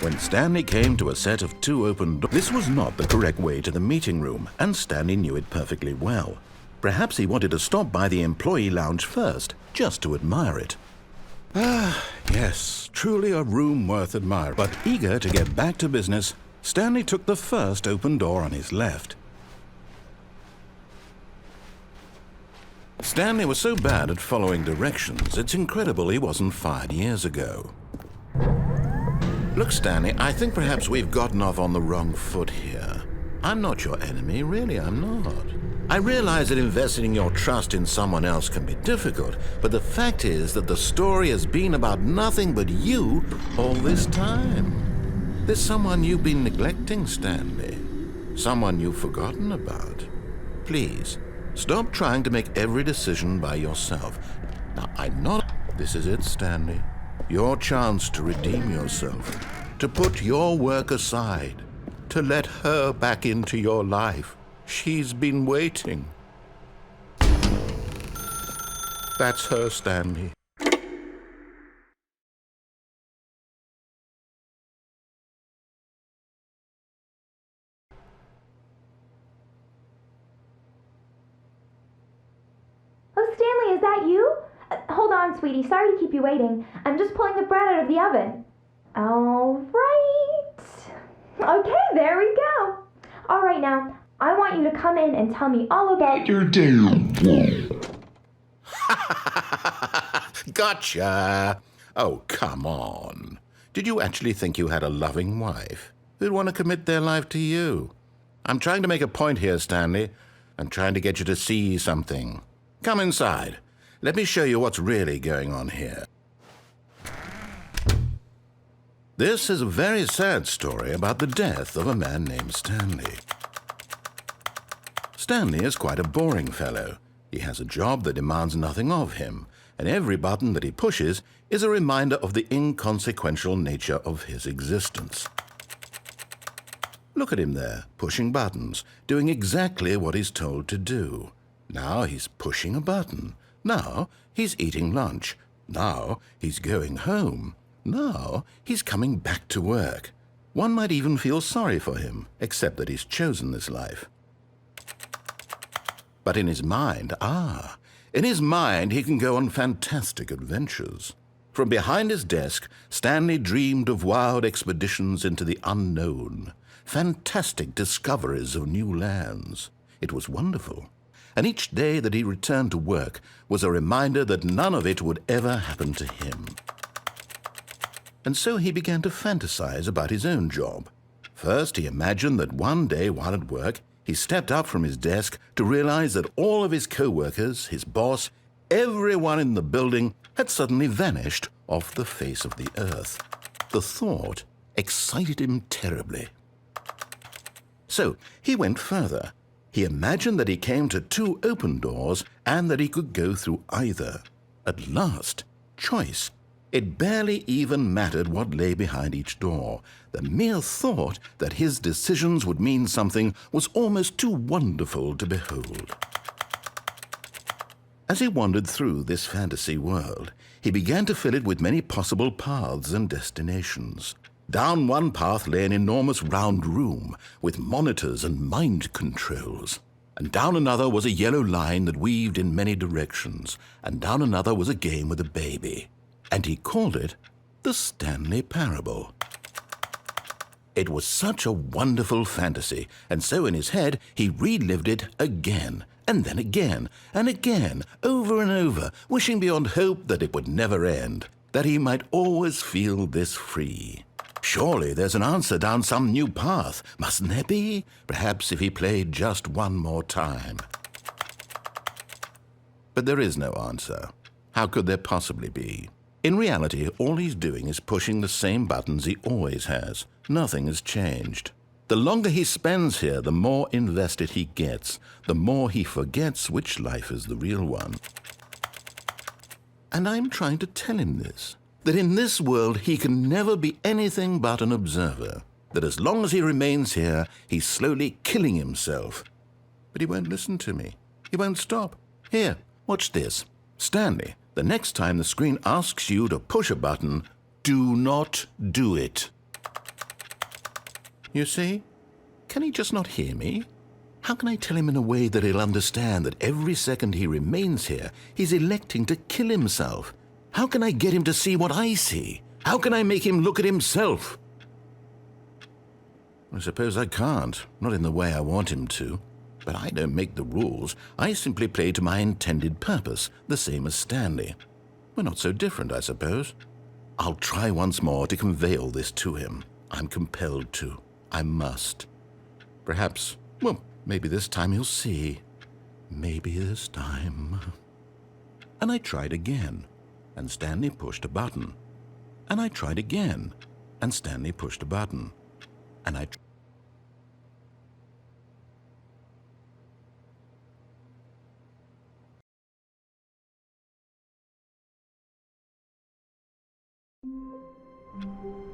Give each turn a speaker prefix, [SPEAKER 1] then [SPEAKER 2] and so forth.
[SPEAKER 1] When Stanley came to a set of 2 open doors, this was not the correct way to the meeting room, and Stanley knew it perfectly well. Perhaps he wanted to stop by the employee lounge first, just to admire it. Ah, yes, truly a room worth admiring. But eager to get back to business, Stanley took the first open door on his left. Stanley was so bad at following directions, it's incredible he wasn't fired years ago. Look, Stanley, I think perhaps we've gotten off on the wrong foot here. I'm not your enemy, really, I'm not. I realize that investing your trust in someone else can be difficult, but the fact is that the story has been about nothing but you all this time. There's someone you've been neglecting, Stanley. Someone you've forgotten about. Please, stop trying to make every decision by yourself. Now, I'm not... This is it, Stanley. Your chance to redeem yourself, to put your work aside, to let her back into your life. She's been waiting. That's her, Stanley.
[SPEAKER 2] Oh, Stanley, is that you? Hold on, sweetie. Sorry to keep you waiting. I'm just pulling the bread out of the oven. All right. Okay, there we go. All right, now, I want you to come in and tell me all about your day.
[SPEAKER 1] Gotcha. Oh, come on. Did you actually think you had a loving wife who'd want to commit their life to you? I'm trying to make a point here, Stanley. I'm trying to get you to see something. Come inside. Let me show you what's really going on here. This is a very sad story about the death of a man named Stanley. Stanley is quite a boring fellow. He has a job that demands nothing of him, and every button that he pushes is a reminder of the inconsequential nature of his existence. Look at him there, pushing buttons, doing exactly what he's told to do. Now he's pushing a button. Now he's eating lunch. Now he's going home. Now he's coming back to work. One might even feel sorry for him, except that he's chosen this life. But in his mind, he can go on fantastic adventures. From behind his desk, Stanley dreamed of wild expeditions into the unknown, fantastic discoveries of new lands. It was wonderful. And each day that he returned to work was a reminder that none of it would ever happen to him. And so he began to fantasize about his own job. First, he imagined that one day while at work, he stepped up from his desk to realize that all of his co-workers, his boss, everyone in the building had suddenly vanished off the face of the earth. The thought excited him terribly. So he went further. He imagined that he came to 2 open doors and that he could go through either. At last, choice. It barely even mattered what lay behind each door. The mere thought that his decisions would mean something was almost too wonderful to behold. As he wandered through this fantasy world, he began to fill it with many possible paths and destinations. Down one path lay an enormous round room with monitors and mind controls. And down another was a yellow line that weaved in many directions. And down another was a game with a baby. And he called it the Stanley Parable. It was such a wonderful fantasy, and so in his head he relived it again, and then again, and again, over and over, wishing beyond hope that it would never end, that he might always feel this free. Surely there's an answer down some new path, mustn't there be? Perhaps if he played just one more time. But there is no answer. How could there possibly be? In reality, all he's doing is pushing the same buttons he always has. Nothing has changed. The longer he spends here, the more invested he gets, the more he forgets which life is the real one. And I'm trying to tell him this, that in this world he can never be anything but an observer, that as long as he remains here, he's slowly killing himself. But he won't listen to me. He won't stop. Here, watch this. Stanley, the next time the screen asks you to push a button, do not do it. You see? Can he just not hear me? How can I tell him in a way that he'll understand that every second he remains here, he's electing to kill himself? How can I get him to see what I see? How can I make him look at himself? I suppose I can't, not in the way I want him to. But I don't make the rules. I simply play to my intended purpose, the same as Stanley. We're not so different, I suppose. I'll try once more to convey all this to him. I'm compelled to. I must. Perhaps, well, maybe this time he'll see. Maybe this time. And I tried again, and Stanley pushed a button. And I tried again, and Stanley pushed a button. And I